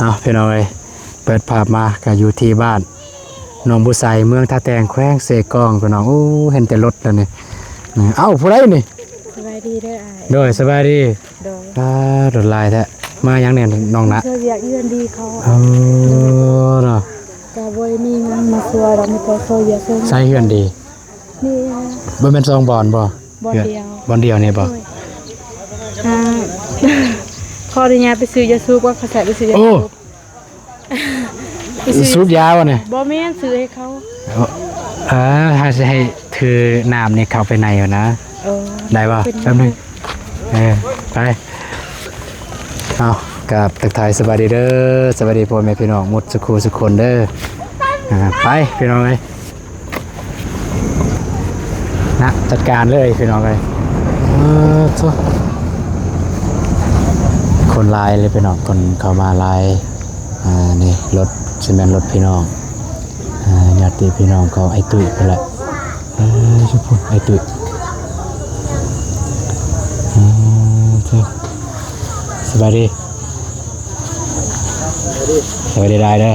เอาพี่น้องเอ้ยเปิดภาพมาก็อยู่ที่บ้านหนองบุไซเมืองท่าแตงแขวงเสกองพี่น้องโอ้เห็นแต่รถแล้วนี่เอ้าผู้ใดนี่สบายดีเด้ออ้ายโดยสบายดีโดยรถลายแท้มายังเนี่ยน้องนะเธออยากเยือนดีเขาเนาะก็บ่ได้มีเงินมาช่วยเรามีแต่โซอยากช่วยใส่เฮือนดีนี่บ่แม่นซองบอลบ่บ่เดียวบอลเดียวนี่บ่ขออนุญาตไปซื้อยาสูบว่าเขาใส่ไปซื้อยาสูบสูบยาวะเนี่ยบ่แม่นซื้อให้เขาถ้าจะให้ถือน้ำนี่เข้าไปในอยู่นะได้ป่ะแป๊บนึงไปเอากับตักทายสวัสดีเด้อสวัสดีพ่อแม่พี่น้องหมดสุขสุขคนเด้อไปพี่น้องเลยนะจัดการเลยพี่น้องเลยคนลายเลยพี่น้องคนเข้ามาลายนี่รถซีเมนต์รถพี่น้องญาติพี่น้องเขาไอตุ้ยไปละชุบพุ่นไอตุ้ยสบายดีสบายดีได้เด้อ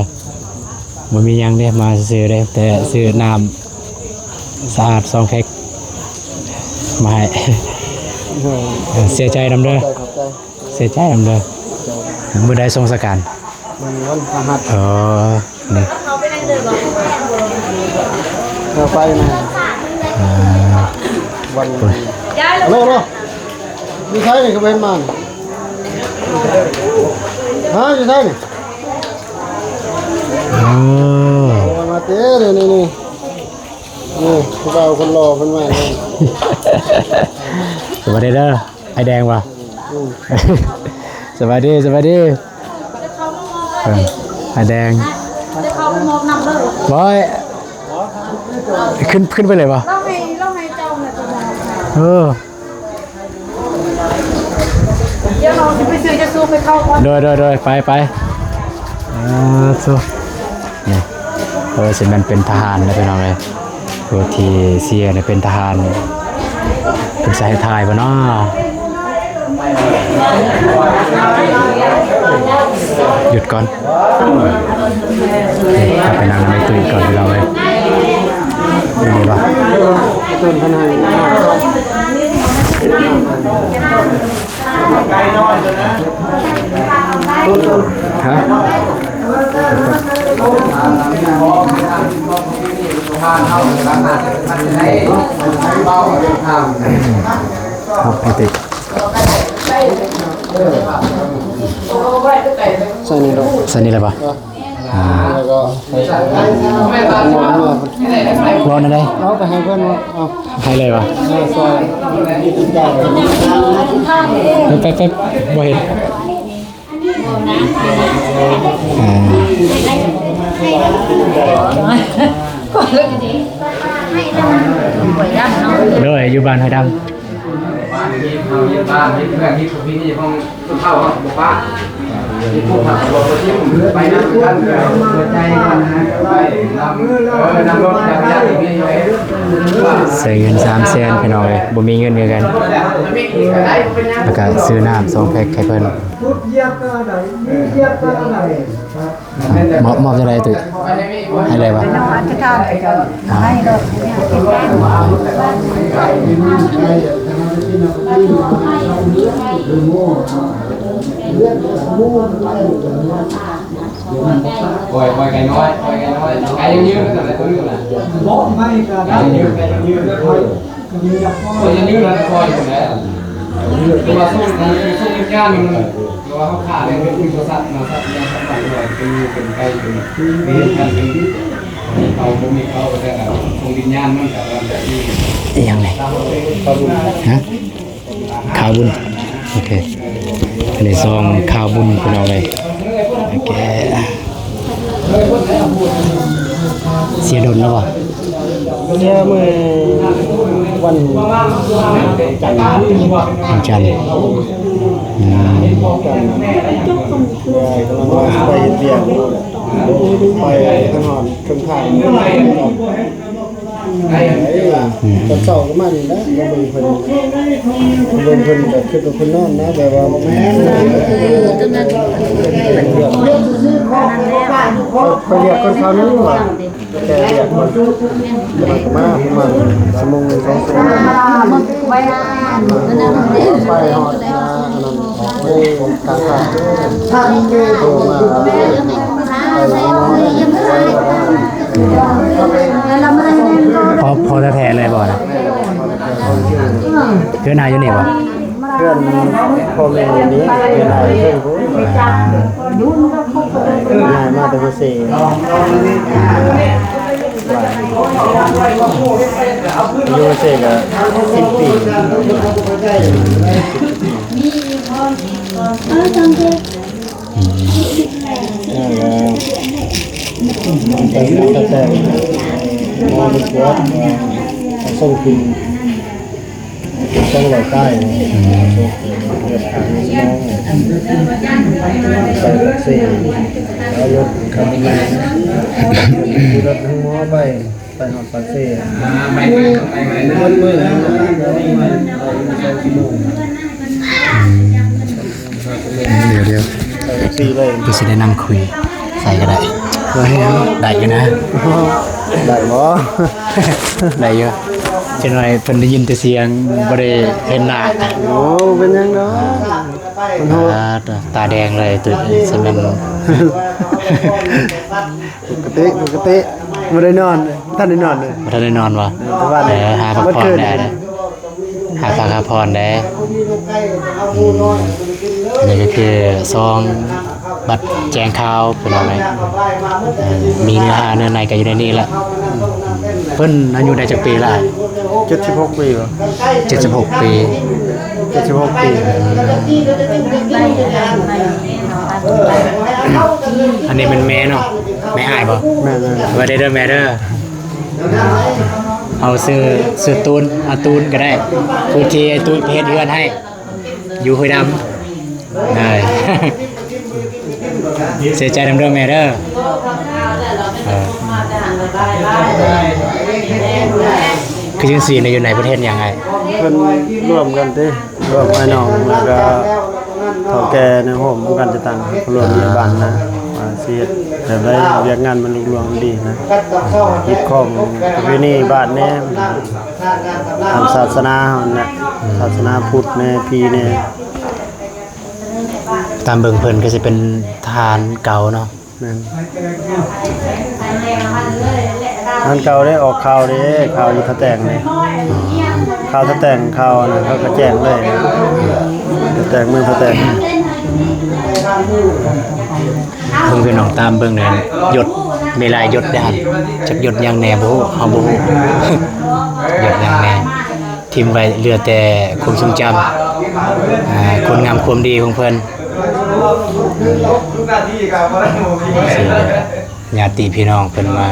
มันมียังเนี่ยมาซื้อได้แต่ซื้อน้ำสะอาด2 แพ็คมาให้เสียใจนำเด้อเสียใจนำเด้อมือได้ทรงสการวันพฤหัสนี่เราไปนะวันโลมีใช่ไหมเขาเป็นมันอยู่ใช่ไหมมาเต้เลยนี่พวกเราคนรอเป็นมาเลยสวัสดีเด้อไอแดงว่ะสวัสดีไอแดงบอยขึ้นไปเลยป่ะเล่าให้เจ้าเนี่ยเดี๋ยวเราจะไปซื้อจะซูไปเข้าก่อนโดยไปสู้นี่สิมันเป็นทหารนะเป็นอะไรตัวที่เสียเนี่ยเป็นทหารเป็นสายไทยป่ะเนาะหยุดก่อนกลับไปนั่งในตู้ก่อนเราเลยนี่ป่ะต้นพันธุ์ฮะครับไอติใส่นี่เลยป่ะแล้วก็ร้อนอะไรเอาไปให้เพื่อนเอาให้เลยป่ะซอยไปบ่เห็นด้วยอยู่บ้านไทยดำบ้านที่เพื่อนที่ผมพี่นี่ห้องเข้าห้องบอกว่าที่พวกผักบอกว่าที่ผมไปน้ำกันหัวใจกันนะไปนำรถจากญาติพี่ใส่เงิน300,000พี่น้องเลยบ่มีเงินเงินกันแล้วก็ซื้อน้ำ2 แพ็คให้เพิ่นมอบจะได้ตุ้ยให้เลยวะให้เลยปล่อยไก่น้อยไก่ยังยืดแต่ตัวนึงนะบอกไม่กันไก่ยังยืดแล้วคอยยังยืดแล้วคอยอยู่แล้วตัวสู้ยิ่งยากมันตัวเขาขาดเลยเป็นตัวสัตว์มาสัตว์ยังสัตว์ด้วยเป็นไก่เป็นกันเป็นเขาไม่มีเขาแต่คงดินย่านมันแต่ว่าแบบนี้ยังไงฮะข้าวบุญโอเคอันนี้ซองข้าวบุญเป็นเอาไงโอเคเสียดนแล้ววะเนี่ยเมื่อวันจันทร์กำลังว่าไปเรียนไปถนนเครื่องถ่าย ตอนเช้าก็มานี่นะมาเบิ่งเพิ่นแบบคือเพิ่นนอนนะแบบว่าแม่ตอนนั้นไปเรียกคนเขานึงว่าแต่เรียกคนมาประมาณชั่วโมง2 ชั่วโมงไปหอดนะอันนั้นไปกลางทางโทรมาพอแท้ๆเลยบ่นะเพื่อนนายอยู่นี่บ่ เพื่อนพ่อแม่นี้เป็นนายเพื่อนผู้นายมาแต่ภาษีอยู่ภาษีก็10 ปีแต่มองมันเกิดส่งกินต้องลอยใต้เลือดทางสมองไปเสียแล้วรถขับมาขี่รถทั้งหม้อไปหอดปากเสียมันมืดนะเดี๋ยว สี่เลย พี่สิได้นั่งคุยใส่ก็ได้ได้อยู่นะ ได้บ่ ได้อยู่จังหน่อยเพิ่นได้ยินแต่เสียงบ่ได้เห็นหน้า โอ้เป็นยังเนาะมันโหด ตาแดงเลยตื่นสำนัน ปกติไม่ได้นอนท่านได้นอนเลย บ่ทันได้นอนวะ บ้าน หาพักผ่อนได้เลยหาพักผ่อนได้นี่ก็คือซองบัตรแจ้งข่าวเป็นเอาไงมีเนื้อหาเนื้อในก็อยู่ในนี้ละเพิ่นอายุได้จักปีละ 76 ปีเหรอ 76 ปี 76 ปี อันนี้เป็นแม่เนาะแม่อ้ายบ่ แม่เลย ว่าได้เด้อแม่เด้อเอาซื้อตูนเอาตูนก็ได้ผู้ที่ไอ้ตูนเพชรเฮือนให้อยู่ห้วยดำได้ เสียใจนำเด้อแม่เด้อคือจังซี่อยู่ในประเทศยังไง เพิ่นร่วมกันติร่วมไอ้น้องแล้วก็เฒ่าแก่ในโฮมกันจะตั้งรวมในบ้านนะว่าสิเฮ็ดแต่ได้เวียกงานมันลุล่วงดีนะคิดของประเพณีบ้านแน่ตามศาสนาเฮาน่ะศาสนาพุทธแน่พี่แน่ ตามเบิ่งเพิ่นก็สิเป็นทหารเก่าเนาะ แม่นอันเก่าได้ออกข่าวเด้ข่าวอยู่ทะแต่งเลยข่าวทะแต่งข่าวน่ะเขาก็แจ้งเลยทะแต่งเมืองทะแต่ง เพิ่งเป็นน้องตามเบิ่งเนี่ยหยดมีลายหยดด้านจักหยดยังแหน่บ่ฮู้เฮาบ่ฮู้ หยดยังแหน่ทิ่มไว้เหลือแต่ความทรงจำคนงามความดีของเพิ่นสิญาติพี่น้องเพิ่นมา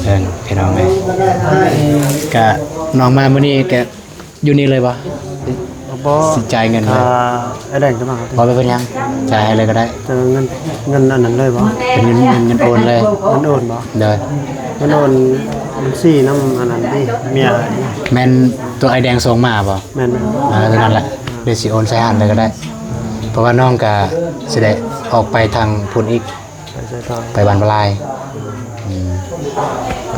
เอิ้นพี่น้องเอ้ยก็น้องมามื้อนี้ก็อยู่นี่เลยบ่ บ่ สิจ่ายเงินเลย ไอ้แดงจะมาครับ บ่เป็นหยังจ่ายให้เลยก็ได้ เจอเงินอันนั้นเลยบ่ เป็นเงินโอนเลย เงินโอนบ่ เด้อ เงินโอนมันซี่น้ำอันนั้นดิเมีย แม่นตัวไอแดงส่งมาบ่ แม่น เท่านั้นแหละเดี๋ยวสิโอนใส่หันเลยก็ได้ เพราะว่าน้องก็สิได้ออกไปทางพุ่นอีก ไปใช้ทอง ไปบ้านปลาย ไป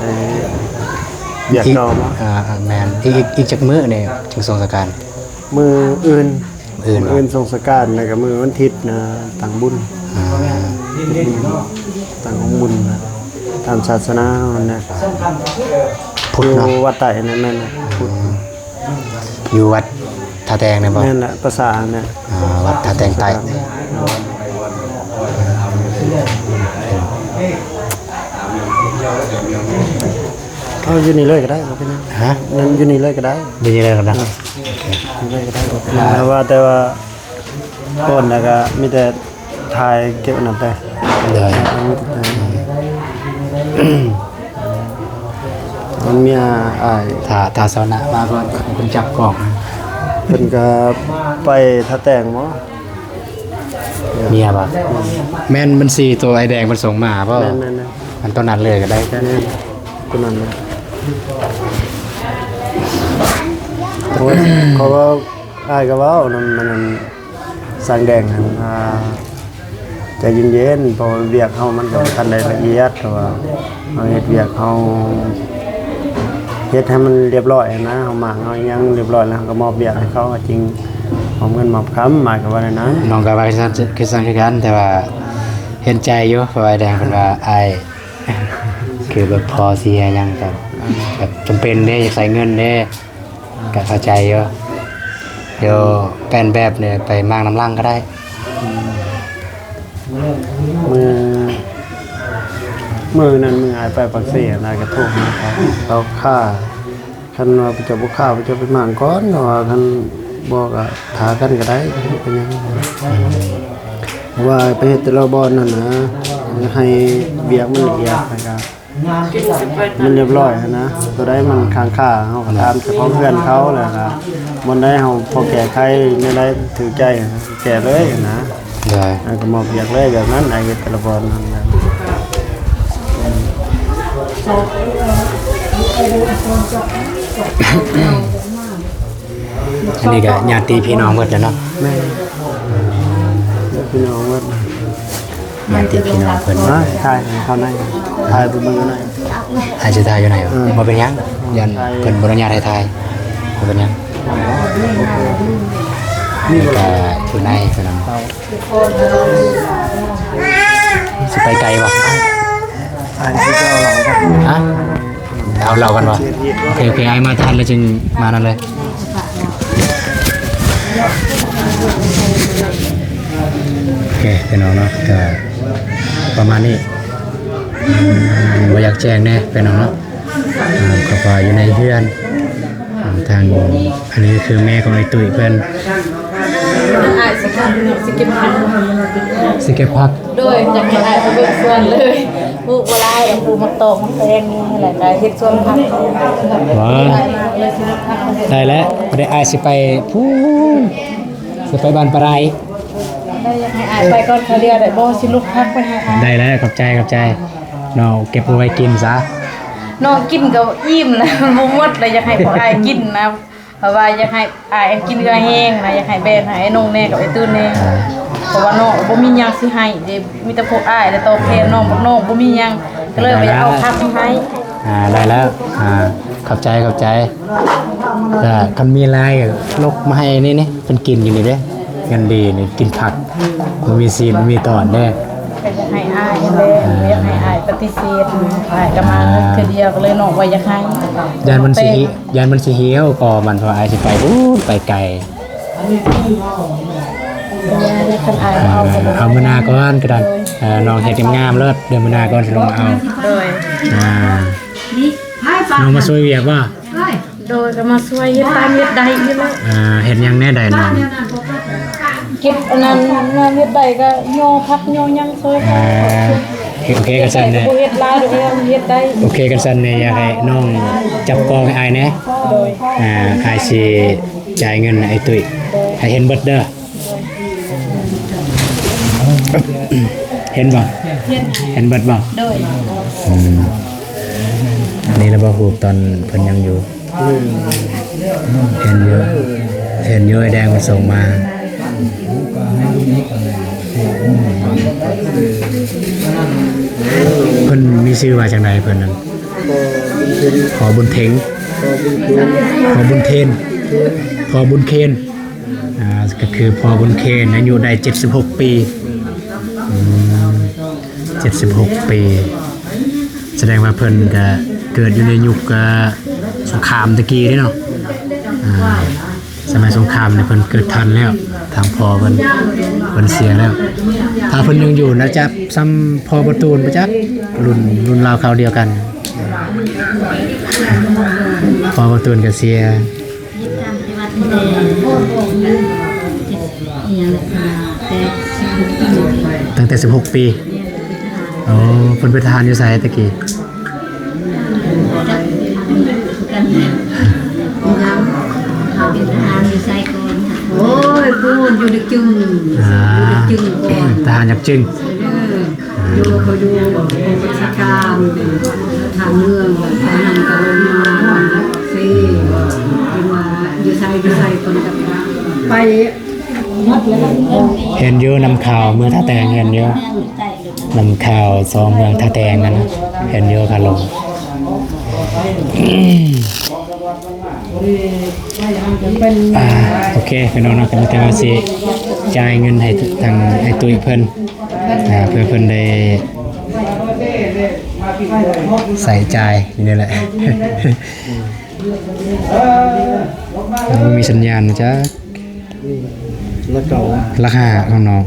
เบียด อีก ต่อบ่ แม่นอีกจักมื้อนี่จึงส่งสการ มืออื่น อื่น มื้ออื่นส่งสการแล้วก็มือวันอาทิตย์นะต่างบุญต่างของบุญนะตามศาสนามันนะ พุทธ อยู่ เนาะ วัดไต่นั่นแม่นน่ะพุทธ อยู่วัดท่าแตงเนี่ยบ่ แม่นแหละภาษาเนี่ย วัดท่าแตงใต้ เอาอยู่นี่เลยก็ได้บ่เป็นหยัง ฮะ นั่นอยู่นี่เลยก็ได้ ดีเลยกันนะ อยู่เลยก็ได้บ่เป็นหยังแต่ว่าก่อนน่ะก็มีแต่ถ่ายเก็บอันนั้นไป เลย มันมีอ้าย ถ้าสาวนะมาก่อนคุณจับกล่อง เพิ่นก็ไปท่าแต่งบ่ เมียบ่แม่นมัน4ตัวไอแดงมันส่งมาบ่ แม่น มันต้นนั้นเลยก็ได้ ๆแค่นี้ ตัวนั้นเลยโอ้ยเขาว่าอ้ายก็ว่ามันสังแดงหั่นใจเย็นๆเพอเวียกเฮามันก็ทันได้ละเอียดแต่ว่าเฮาเฮ็ดเวียกเฮาเฮ็ดให้มันเรียบร้อยนะเฮาหมางเฮายังเรียบร้อยแล้วก็มอบเวียกให้เขาจริงมอบเงินมอบคำหมายก็ว่านั้นนะ น้องก็ว่าคือสั่งคือกันแต่ว่าเห็นใจอยู่เพราะว่าแดงเพิ่นว่าอ้ายคือแบบพอสิให้ยังแบบจำเป็นเด้อยากใช้เงินเด้ก็เข้าใจอยู่เดี๋ยวแปลนแบบเนี่ยไปมางน้ำลังก็ได้ มือนั้นมือหายไปปักเสียนายกระทุกนะครับเราฆ่าคันว่าไปจับบุกฆ่าไปจับไปหมางก้อนว่าคันบอกอะถากันก็ได้เป็นยังไงว่าไปเฮ็ดแต่ละบอลนั่นนะให้เบียกมันละเอียดนะครับมันเรียบร้อยนะตัวได้มันค้างค่าเฮาก็ตามเฉพาะเพื่อนเขาแหละครับมันได้เฮาพอแก้ไขไม่ได้ถือใจแก้เลยนะ ได้ ก็มอบเบียกเลยแบบนั้นไอ้แต่ละบอลนั่นแหละ อันนี้ก็ญาติพี่น้องหมดแล้วเนาะ แม่พี่น้องว่า ญาติพี่น้องเพิ่น ว่าทายเขาในทายไปเบิ่งใน อาจจะทายอยู่ไหนบ่เป็นหยังยันเพิ่นบ่อนุญาตให้ทายบ่เป็นหยังนี่ก็อยู่ในเพิ่นสิไปไกลบ่ อ่านที่จะเอาเราครับ ฮะเอาเรากันบ่โอเคไอ้มาทันแล้วจึงมานั่นเลยโอเคพี่น้องเนาะก็ประมาณนี้บ่อยากแจ้งแน่พี่น้องเนาะก็พออยู่ในเฮือนทางอันนี้คือแม่ของไอ้ตุ้ยเพิ่น อ้ายสิเก็บพัน สิเก็บผัก โดยอยากให้อ้ายไปเบิ่งสวนเลยปลูกบ่หลายปลูกมักตอกมักแตงนี่แหละก็เฮ็ดสวนผัก ว้า เลยสิผัก ได้แล้วบ่ได้อายสิไปพูนสิไปบ้านปลาไหล ได้อยากให้อ้ายไปก่อนเขาเดียวได้บ่สิลูกผักไปให้อ้าย ได้แล้วขอบใจเนาะเก็บเอาไว้กินซะ น้องกินก็อิ่มแล้วมันบ่หมดเลยอยากให้พวกอ้ายกินนะเพราะว่าอยากให้อ้ายกินก็แห้งนะอยากให้แบ่งให้ไอ้น้องแน่กับไอ้ตื้นแน่เพราะว่าน้องบ่มีหยังสิให้เด้มีแต่พวกอ้ายแต่ตอบแทนน้องบ่มีหยังก็เลยว่าอยากเอาผักมาให้ ได้แล้วขอบใจแต่กันมีลายลกมาให้นี่เป็นกินอยู่นี่เด้กันดีนี่กินผักมันมีซีนมีตอนเด้ ก็อยากให้อ้ายแบ่งอยากให้อ้ายปฏิเสธอ้ายก็มาคือเดียวก็เลยน้องว่าอยากให้ ยานมันสิเหี่ยวก็มันพออายสิไปไปไกล คันอ้ายเอาก็บ่ เอามื้อหน้าก่อนก็ได้น้องเฮ็ดงามๆเลิศเดี๋ยวมื้อหน้าก่อนสิลงมาเอา โดย น้องมาช่วยเวียกบ่ โดยก็มาช่วยเฮ็ดตามเฮ็ดใดนี่แหละ เฮ็ดหยังแน่ใดน้อง เก็บอันนั้นมาเฮ็ดใดก็ย่อพักย่อหยังช่วยเขา โอเคกันซั่นเนี่ย บ่เฮ็ดหลายดอกเองเฮ็ดได้ โอเคกันซั่นเนี่ยอยากให้น้องจับกองให้อายแหน่ โดย อายสิจ่ายเงินไอ้ตุ้ยให้เห็นเบิดเด้อเห็นบ่เห็นเบิดบ่ โดย อันนี้เราบ่ฮู้ตอนเพิ่นยังอยู่เห็นอยู่ไอ้แดงมันส่งมาเพิ่นมีชื่อว่าจังไดเพิ่นนั้นขอบุญเทงขอบุญเทนขอบุญเคนก็คือพอบุญเคนอายุได้76 ปี76 ปีแสดงว่าเพิ่นก็เกิดอยู่ในยุคสงครามตะกี้เนาะสมัยสงครามเนี่ยเพิ่นเกิดทันแล้วทางพ่อเพิ่นเสียแล้วถ้าเพิ่นยังอยู่นะจ๊ะซ้ำพ่อประตูนประจักรุ่นราวคราวเดียวกันพ่อประตูนก็เสียตั้งแต่16 ปีโอ้เพิ่นเป็นทหารอยู่ไสตะกี้โอ้ยพูดอยู่ดึกจึงจึงก่อน ทหารยักจึง อยู่เขาดูราชการท ทางเมืองไปนำกระลงมาซีเป็นว่าอยู่ใส่คนกับไปหมดแล้ว เห็นอยู่นำข่าวเมืองท่าแตงเห็นอยู่นำข่าวซองเมืองท่าแตงกันนะเห็นอยู่ค่ะลงโอเคพี่น้องเนาะกันแต่ว่าสิจ่ายเงินให้ทางไอ้ตุ้ยเพิ่นเพื่อเพิ่นได้ใส่ใจนี่แหละ มีสัญญาณจ้ะ แล้วเก่า ราคาของน้อง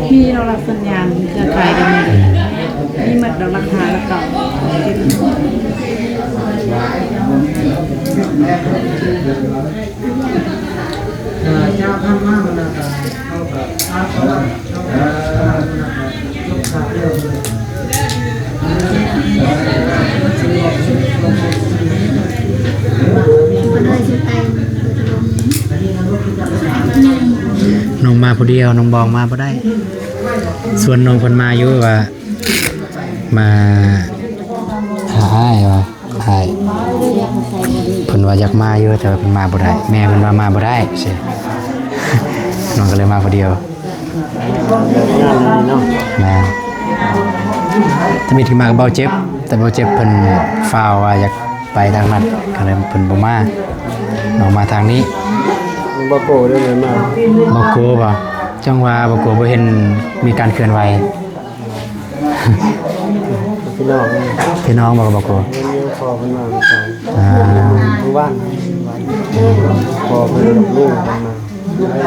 พี่เรารับสัญญาณเครือข่ายกันนี่หมดเราราคาแล้วก็ เจ้าข้ามมากนะน้องมาผู้เดียวน้องบองมาบ่ได้ ส่วนน้องเพิ่นมาอยู่ว่ามาหาอ้ายว่าอ้ายเพิ่นว่าอยากมาอยู่แต่ว่าเพิ่นมาบ่ได้แม่เพิ่นว่ามาบ่ได้สิ น้องก็เลยมาผู้เดียว งานนี้เนาะ มาถ้ามีที่มาก็เบาเจ็บแต่เบาเจ็บเพิ่นฟ้าวว่าอยากไปทางนั้นก็เลยเพิ่นบ่มาน้องมาทางนี้ บ่โกได้เลยมา บ่โกบ่จังว่าบ่โกบ่เห็นมีการเคลื่อนไหว พี่น้อง พี่น้องบ่โก เลี้ยงคอเพิ่นมาเมื่อเช้า อ่า เมื่อวานพอเพิ่นกับลูกเพิ่นมา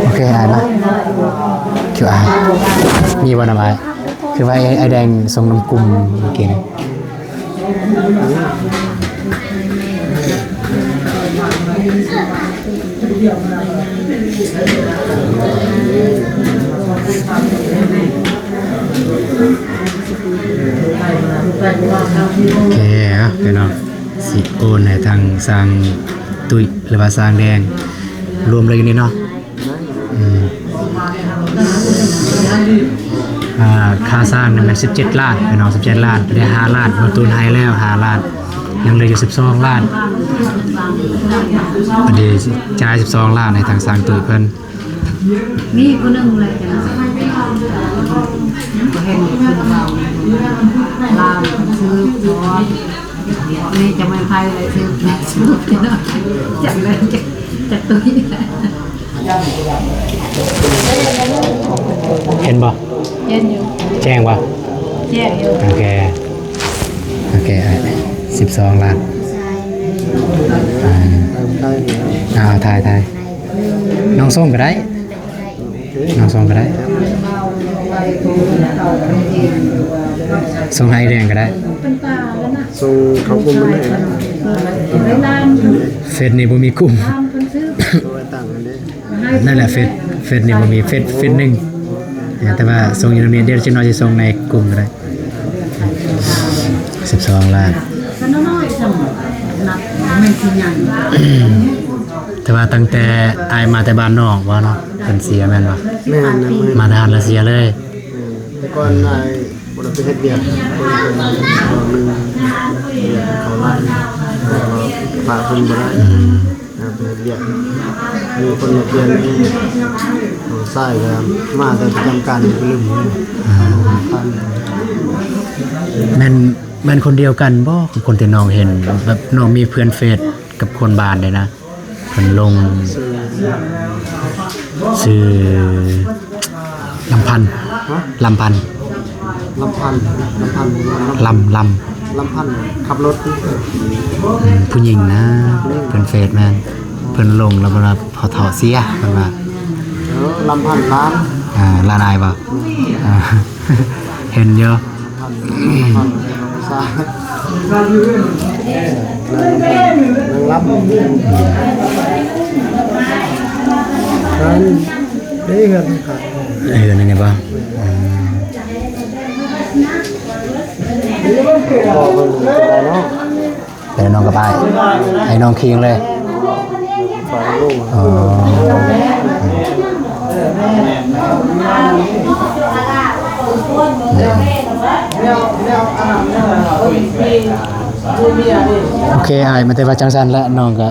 โอเคอ่านนะคืออ่านมีบ่นำอ้ายคือว่าไอ้แดงทรงน้ำกลุ่มเมื่อกี้นี่โอเคอ่ะพี่น้องสิโอนให้ทางสร้างตุ้ยหรือว่าสร้างแดงรวมเลยกันนี่เนาะค่าสร้างเนี่ยมัน17 ล้านพี่น้อง17 ล้านได้5 ล้านมาตูนให้แล้ว5 ล้านยังเหลืออยู่12 ล้านพอดีจ่าย12 ล้านให้ทางสร้างตุ้ยเพิ่น นี่ก็นึ่งเลยกันก็เห็นคือเราลามซื้อตัวนี่จะไม่ไพ่เลยซื้อกันเนาะจากเลยจากตัวนี้ เห็นบ่ เย็นอยู่ แจ้งบ่ แย่อยู่ โอเค12 ล้านถ่ายน้องส้มก็ได้น้องส้มก็ได้ส่งให้แดงก็ได้ ส่งเขากลุ่มมาให้ เฟซนี่บ่มีกลุ่ม ตัวต่างกันเด้ นั่นแหละเฟซนี่บ่มีเฟซหนึ่งแต่ว่าส่งอยู่ในเดี๋ยวจะน้อยจะส่งในกลุ่มก็ได้12 ล้าน น้อยๆสมนักไม่กินอย่าง แต่ว่าตั้งแต่อายมาแต่บ้านนอกว่าเนาะเพิ่นเสียแม่นบ่ แม่นนะมื้อ มาทานแล้วเสียเลย แต่ก่อนนายบ่ได้ไปเฮ็ดเวียกเพิ่นนึงเวียกเขาไล่ฝากเพิ่นบ่ได้ไปเฮ็ดเวียกมีคนมาเปลี่ยนนี่ใส่ก็มาแต่ประจำการอยู่ลืมพัน แม่นคนเดียวกันบ่กับคนที่น้องเห็นแบบน้องมีเพื่อนเฟซกับคนบ้านเลยนะเพิ่นลงชื่อลำพันธ์ ลำพันธ์ลำขับรถ ผู้หญิงนะเพิ่นเฟซแม่นเพิ่นลงแล้วบ่ล่ะพอเฒ่าเสียเพิ่นว่า ลำพันธ์ร้าน ลานายบ่เห็นเยอะ พันซานั่งรับกันได้เงินค่ะ นั่นไงบ่ บอกเพิ่นได้เนาะ เป็นน้องกับอ้ายให้น้องคิงเลย ฝากลูก อ๋อ โอเคอายมันแต่ว่าจังซั่นแล้วน้องก็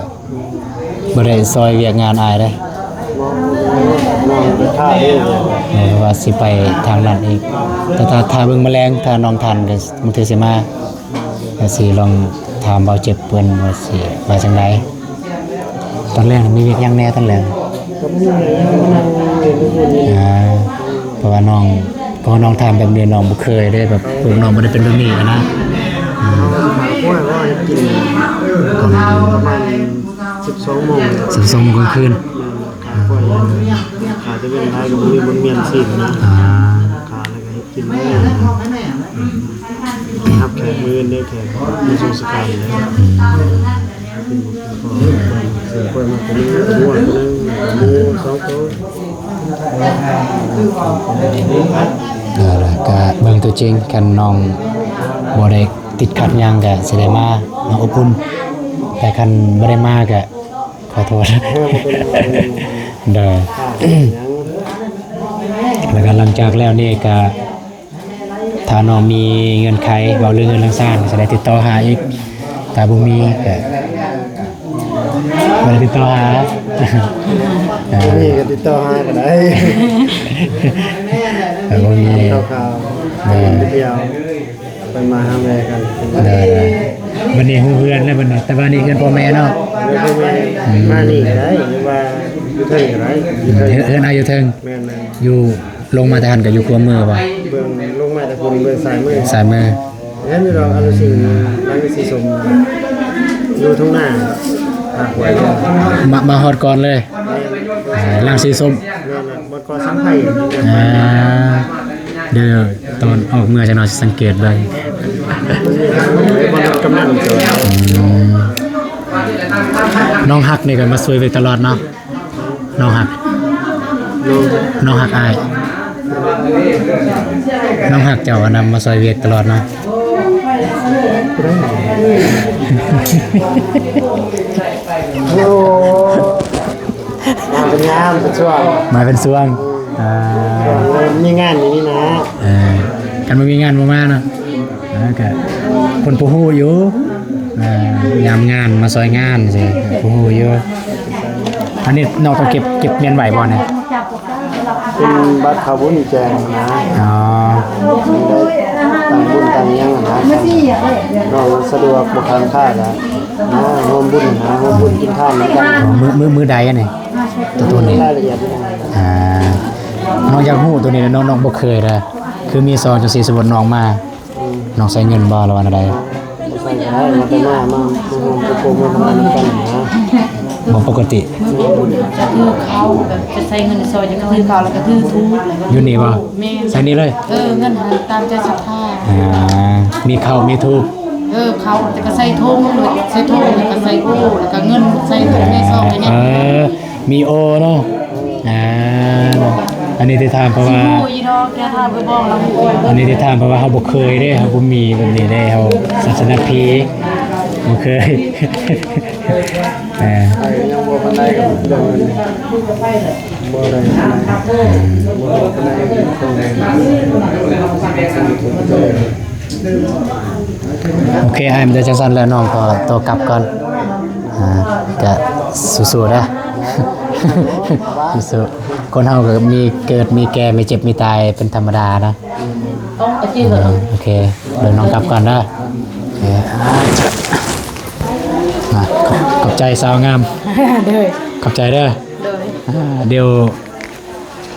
บ่ได้ซอยเวียกงานอายเด้ มองไปท่าเอง ว่าสิไปทางนั้นอีกแต่ถ้าเบิ่งแมลงถ้าน้องทันก็มันถือสิมาก็สิลองถามเบาเจ็บเพิ่นว่าสิว่าจังไดตอนแรกมีเวียกหยังแน่ตอนแรก ก็ไม่มีนั่งเรียนทุกคนนี่ เพราะว่าน้องก็น้องทำแบบนี้น้องบ่เคยได้แบบพวกน้องบ่ได้เป็นแบบนี้นะ เอาหาพวกว่ากินประมาณ12 โมง 12 โมงกลางคืน ขาจะเป็นไทยกับมีบนเมียนสินะ อ่า ขาแล้วก็กินไม่ครับแขกมือเนี่ยแขกมีสูสกายเลยเสือคนมาคนนึงม้วนคนนึงมูสองตัว แล้วก็เบิ่งตัวจริงกันน้องบ่ได้ติดขัดหยังก็สิได้มาน้องอบอุ่นแต่คันบ่ได้มาก็ขอโทษ เด้อ แล้วก็หลังจากแล้วนี่ก็ถ้าน้องมีเงินไขเว้าเรื่องเงินเรื่องสร้างจะได้ติดต่อหาอีกถ้าบ่มีก็บ่ได้ติดต่อหา นี่ก็ติดต่อหาก็ได้ แต่บ่มี ข่าวๆไปเที่ยวไปมาหาแม่กัน ได้บัดนี้ฮู้เฮือนแล้วบัดนี้แต่ว่านี่เฮือนพ่อแม่เนาะ แล้วก็มานี่ก็ได้หรือว่าอยู่เทิงก็ได้อยู่เทิง เฮือนอายุเทิง แม่น อยู่ลงมาแต่หันก็อยู่ขวามือบ่ เบื้องลงมาแต่คนเบื้องซ้ายมือ ซ้ายมือ งั้นเราเอาสิ่งรังสีสมอยู่ทุ่งหน้าหาหวยเนี่ย มาฮอดก่อนเลยล่างสีส้ม มันก็สังไผ่ อ่าเดี๋ยวตอนออกเมื่อจะนอนสังเกตเบิ่ง มันกำนันเกิด น้องฮักนี่ก็มาช่วยไว้ตลอดเนาะน้องฮักอายน้องฮักเจ้าก็นำมาช่วยเวียกตลอดเนาะ โอ้มาเป็นงามเป็นช่วง มาเป็นช่วงมีงานอย่างนี้นะ กันบ่มีงานบ่มาเนาะก็คนผู้ฮู้อยู่ยามงานมาซอยงานสิผู้ฮู้อยู่อันนี้น้องต้องเก็บเงินไหวบ่เนี่ย เป็นบัตรขาบุญแจงนะ อ๋อ ต่างบุญต่างยังนะเราสะดวกบุคคลค่าแล้วนะร่วมบุญนะร่วมบุญกินข้าวเหมือนกัน มือใดอันนี้ตัวนี้ รายละเอียดด้วยนะ น้องอยากฮู้ตัวนี้น้องบ่เคยเลยคือมีซองจังซี่สมมุติน้องมาน้องใส่เงินบ่หรือว่าอะไร ใส่ได้มาแต่หน้ามาร่วมโปรโมทกันนะ บ่ปกติ มือบุญจะถือเขาแบบจะใส่เงินในซอยจะถือเขาแล้วก็ถือทุกอะไรแบบ อยู่นี่บ่ แม่ ใส่นี่เลย เงินหาตามใจศรัทธา มีข้าวมีทูบ เขาจะก็ใส่ทุ่งใส่ทุ่งแล้วก็ใส่กู้แล้วก็เงินใส่ถุงในซองอะไรเนี่ย มีโอเนาะอันนี้ที่ถามเพราะว่า กู้อีดอกแกทาไปบอกเราโอ้ย อันนี้ที่ถามเพราะว่าเฮาบ่เคยเด้เฮาบ่มีแบบนี้เด้เฮาศาสนาพีบ่เคย ไอ้ยังบัวพันได้กับเรื่องเงินบัวอะไรบัวพันได้ตรงไหน โอเคไอ้มันจะจังซั่นแล้วน้องก็ตัวกลับก่อนก็สู้ๆนะ สู้ๆคนเฮาก็มีเกิดมีแก่มีเจ็บมีตายเป็นธรรมดานะ ต้องอาชีพเหรอ โอเคเดี๋ยวน้องกลับก่อนนะโอเคขอบใจสาวงาม เด้อ ขอบใจเด้อ เด้อ เดี๋ยว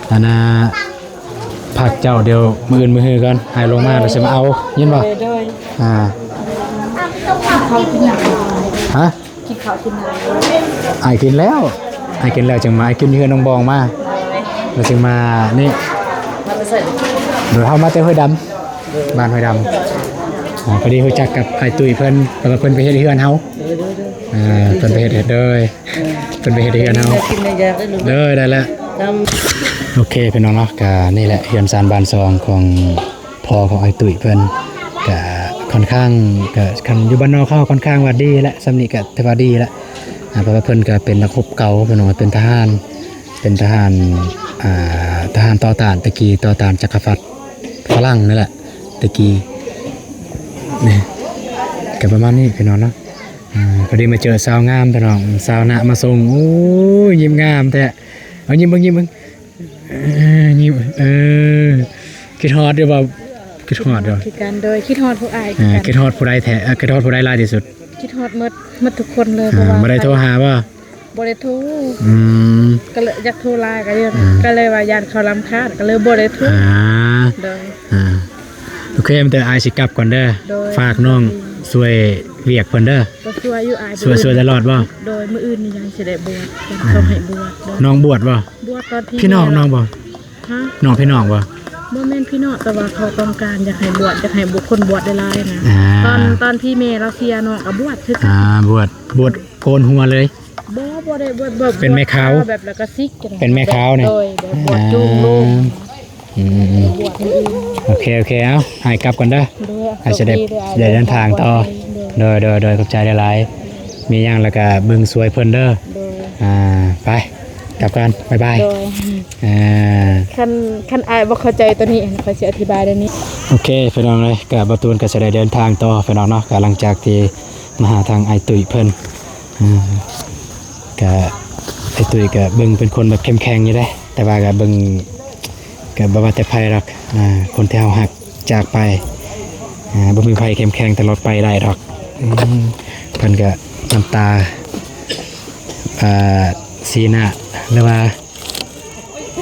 อันน่ะพักเจ้าเดี๋ยวมืออื่นมือฮือก่อนให้ลงมาแล้วสิมาเอายินบ่ เด้อ เขากินหนัก ฮะ กินข้าวกินหนัก ไอ้กินแล้วจึงมาไอ้กินเฮือนน้องบองมาแล้วจึงมานี่ มาจะใส่ เดี๋ยวเฮามาแต่ห้วยดำบ้านห้วยดำพอดีรู้จักกับไอ้ตุ้ยเพิ่นแล้วก็เพิ่นไปเฮ็ดเฮือนเฮาเพิ่นไปเฮ็ดเด้อเพิ่นไปเฮ็ดเฮือนเฮา กินในยาได้หรือ เด้อได้แล้ว ท โอเคพี่น้องเนาะก็นี่แหละเฮือนซานบ้านซองของพ่อของไอ้ตุ้ยเพิ่นก็ค่อนข้างก็คันอยู่บ้านนอกเขาค่อนข้างว่าดีและสำนี้ก็ถือว่าดีละเพราะว่าเพิ่นก็เป็นนักรบเก่าพี่น้องเป็นทหารทหารต่อต้านตะกี้ต่อต้านจักรพรรดิฝรั่งนั่นแหละตะกี้นี่ ก็ประมาณนี้พี่น้องเนาะพอดีมาเจอสาวงามพี่น้องสาวหน้ามาส่งโอ้ยยิ้มงามแต่เอายิ้มเบิ่งยิ้มยิ้มคิดฮอดเด้อบ่คิดฮอดเด้อ คิดกันโดยคิดฮอดผู้อาย คิดฮอดผู้ใดแท้คิดฮอดผู้ใดหลายที่สุด คิดฮอดหมดทุกคนเลยเพราะว่า บ่ได้โทรหาบ่ บ่ได้โทร อืม ก็เลยอยากโทรไลน์ก็เลยว่าญาติเขารำคาญก็เลยบ่ได้โทรโดย โอเคมันแต่อายสิกลับก่อนเด้อ โดย ฝากน้องช่วยเวียกเพิ่นเด้อ ก็ช่วยอยู่อาย ช่วยตลอดบ่ โดยมื้ออื่นนี่ยังสิได้บวชเขาให้บวชโดย น้องบวชบ่ บวชตอนที่ พี่น้องน้องบ่ ฮะ น้องพี่น้องบ่ บ่แม่นพี่น้องแต่ว่าเขาต้องการอยากให้บวชอยากให้บุคคลบวชได้หลายนะ อ่า ตอนพี่เมย์เราเสียน้องก็บวชคือกัน บวชโกนหัวเลย บ่ได้บวชแบบ เป็นแม่ขาว แบบแล้วก็ซิกกัน เป็นแม่ขาวเนี่ย โดยแบบบวชจูงลูก อืม บวชมื้ออื่น โอเคเอ้าให้กลับก่อนเด้อ โดย อาจจะได้เดินทางต่อโดยขอบใจหลายๆมีหยังแล้วก็เบิ่งสวยเพิ่นเด้อ โดย ไปกลับกันบ๊ายบาย โดย คันอายบ่เข้าใจตัวนี้ขอยสิอธิบายได้นี้ โอเคพี่น้องเลยกับประตูนก็จะได้เดินทางต่อพี่น้องเนาะก็หลังจากที่มาหาทางไอตุยเพิ่นก็ไอตุยก็เบิ่งเป็นคนแบบเข้มแข็งอยู่ได้แต่ว่าก็เบิ่งก็บ่ว่าแต่ภัยหรอกคนที่เฮาฮักจากไปบ่มีภัยเข้มแข็งตลอดไปได้หรอกเพิ่นก็น้ำตาสีหน้าหรือว่า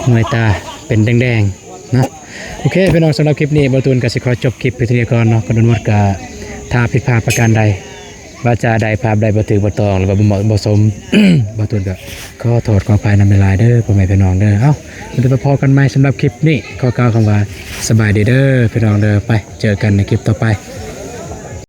หน่วยตาเป็นแดงๆเนาะโอเคพี่น้องสำหรับคลิปนี้บอตูนก็สิขอจบคลิปไปทีเดียวก่อนเนาะก็โดนหมดก็ถ้าผิดพลาดประการใดวาจาใดภาพใดบ่ถือบ่ตองหรือว่าบ่เหมาะบ่สม บอตูนก็ขอโทษขออภัยนำเวลาเด้อพ่อแม่พี่น้องเด้อเอ้ามันจะมาพอกันใหม่สำหรับคลิปนี้ขอกล่าวคำว่าสบายดีเด้อพี่น้องเด้อไปเจอกันในคลิปต่อไป